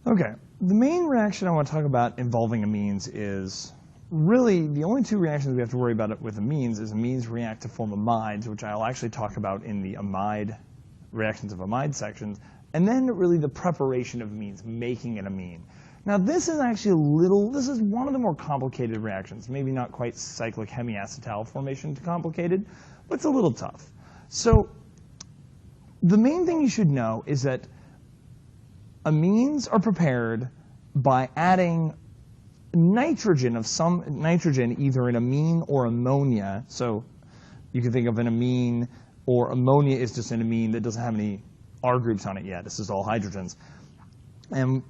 Okay, the main reaction I want to talk about involving amines is really the only two reactions we have to worry about with amines is amines react to form amides, which I'll actually talk about in the amide reactions of amide sections, and then really the preparation of amines, making an amine. Now this is actually this is one of the more complicated reactions, maybe not quite cyclic hemiacetal formation complicated, but it's a little tough. So the main thing you should know is that amines are prepared by adding nitrogen of some nitrogen, either in amine or ammonia. So you can think of an amine, or ammonia is just an amine that doesn't have any R groups on it yet. This is all hydrogens. And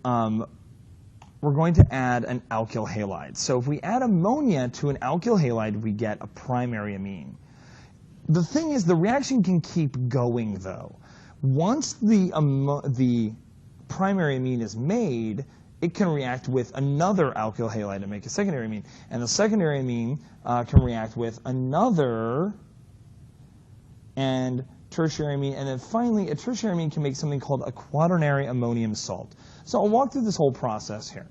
we're going to add an alkyl halide. So if we add ammonia to an alkyl halide, we get a primary amine. The thing is, the reaction can keep going, though. Once the primary amine is made, it can react with another alkyl halide to make a secondary amine. And the secondary amine can react with another and tertiary amine. And then finally, a tertiary amine can make something called a quaternary ammonium salt. So I'll walk through this whole process here.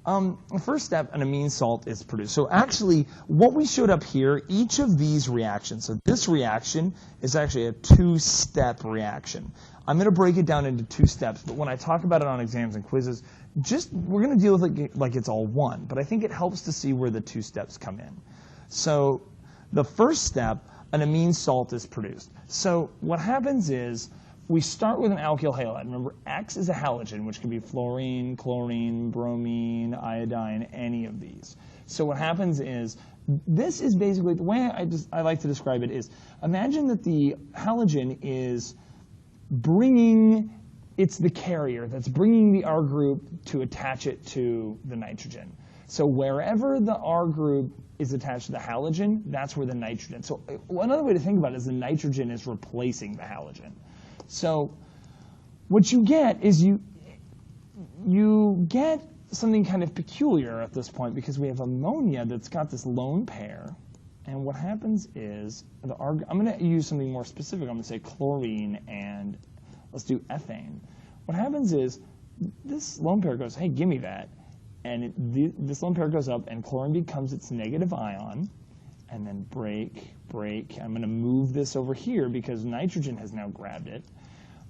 The first step, an amine salt is produced. So actually, what we showed up here, each of these reactions, so this reaction is actually a two-step reaction. I'm going to break it down into two steps, but when I talk about it on exams and quizzes, we're going to deal with it like it's all one. But I think it helps to see where the two steps come in. So the first step, an amine salt is produced. So what happens is we start with an alkyl halide. Remember, X is a halogen, which can be fluorine, chlorine, bromine, iodine, any of these. So what happens is, this is basically, the way I like to describe it is, imagine that the halogen is it's the carrier that's bringing the R group to attach it to the nitrogen. So wherever the R group is attached to the halogen, that's where the nitrogen. So another way to think about it is the nitrogen is replacing the halogen. So what you get is you get something kind of peculiar at this point, because we have ammonia that's got this lone pair. And what happens is, I'm going to use something more specific. I'm going to say chlorine, and let's do ethane. What happens is this lone pair goes, hey, give me that. And this lone pair goes up, and chlorine becomes its negative ion. And then break. I'm going to move this over here because nitrogen has now grabbed it.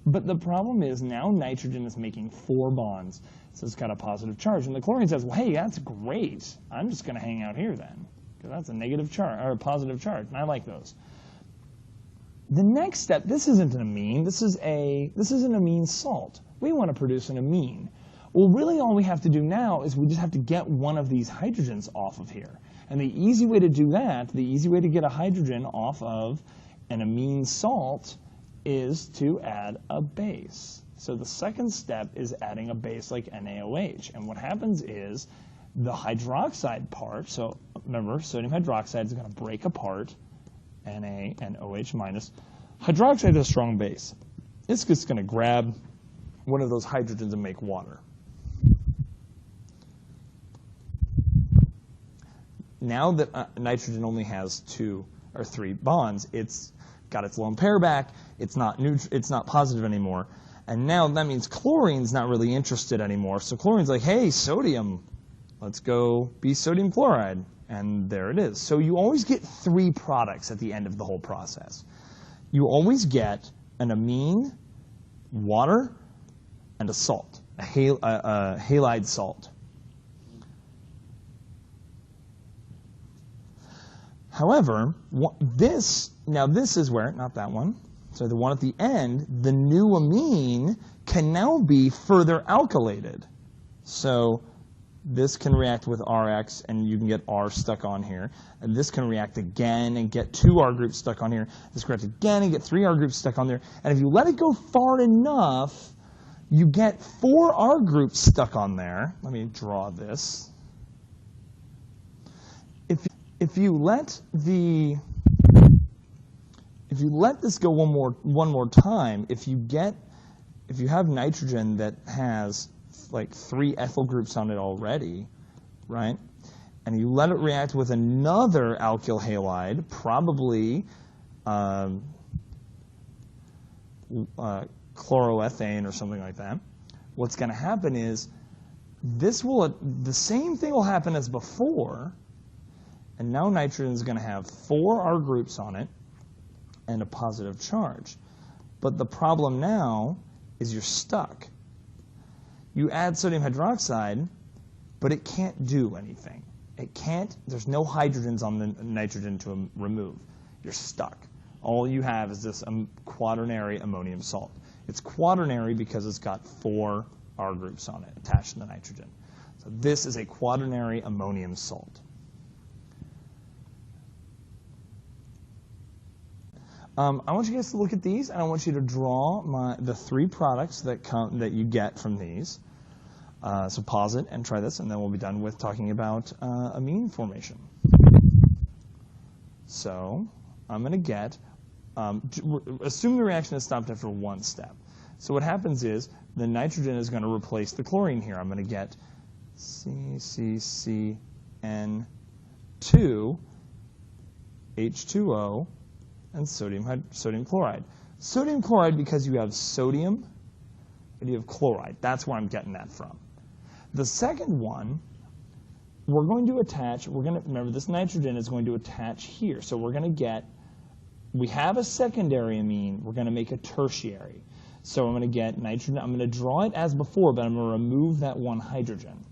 But the problem is now nitrogen is making 4 bonds. So it's got a positive charge. And the chlorine says, well, hey, that's great. I'm just going to hang out here then, because that's a negative charge, or a positive charge, and I like those. The next step, this isn't an amine. This is an amine salt. We want to produce an amine. Well, really all we have to do now is we just have to get one of these hydrogens off of here. And the easy way to do that, the easy way to get a hydrogen off of an amine salt is to add a base. So the second step is adding a base like NaOH. And what happens is the hydroxide part, so remember, sodium hydroxide is going to break apart Na and OH minus. Hydroxide is a strong base. It's just going to grab one of those hydrogens and make water. Now that nitrogen only has 2 or 3 bonds, it's got its lone pair back. It's not positive anymore. And now that means chlorine's not really interested anymore. So chlorine's like, hey, sodium, let's go be sodium chloride. And there it is. So you always get 3 products at the end of the whole process. You always get an amine, water, and a salt, a halide salt. However, this is where, not that one, so the one at the end, the new amine can now be further alkylated. So this can react with Rx, and you can get R stuck on here. And this can react again and get 2 R groups stuck on here. This can react again and get 3 R groups stuck on there. And if you let it go far enough, you get 4 R groups stuck on there. Let me draw this. If you let this go one more time, if you have nitrogen that has like 3 ethyl groups on it already, right? And you let it react with another alkyl halide, probably chloroethane or something like that. What's going to happen is the same thing will happen as before, and now nitrogen is going to have 4 R groups on it and a positive charge. But the problem now is you're stuck. You add sodium hydroxide, but it can't do anything. It can't, there's no hydrogens on the nitrogen to remove. You're stuck. All you have is this quaternary ammonium salt. It's quaternary because it's got 4 R groups on it attached to the nitrogen. So this is a quaternary ammonium salt. I want you guys to look at these, and I want you to draw the 3 products that you get from these. So pause it and try this, and then we'll be done with talking about amine formation. So I'm going to get, assume the reaction has stopped after 1 step. So what happens is the nitrogen is going to replace the chlorine here. I'm going to get CCCN2, H2O, and sodium chloride. Sodium chloride because you have sodium and you have chloride. That's where I'm getting that from. The second one, we're going to attach, remember this nitrogen is going to attach here. So we're going to get, we have a secondary amine, we're going to make a tertiary. So I'm going to get nitrogen, I'm going to draw it as before, but I'm going to remove that 1 hydrogen.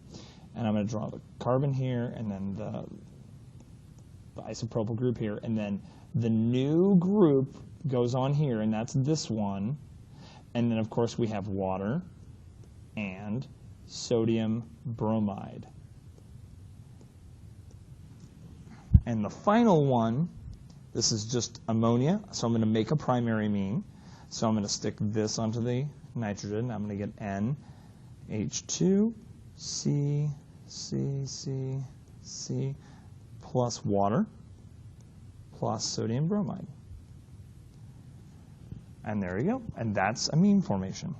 And I'm going to draw the carbon here, and then the isopropyl group here, and then the new group goes on here, and that's this one. And then, of course, we have water and sodium bromide. And the final one, this is just ammonia, so I'm going to make a primary amine. So I'm going to stick this onto the nitrogen. I'm going to get N, H2, C, C, C, C, plus water, plus sodium bromide. And there you go. And that's amine formation.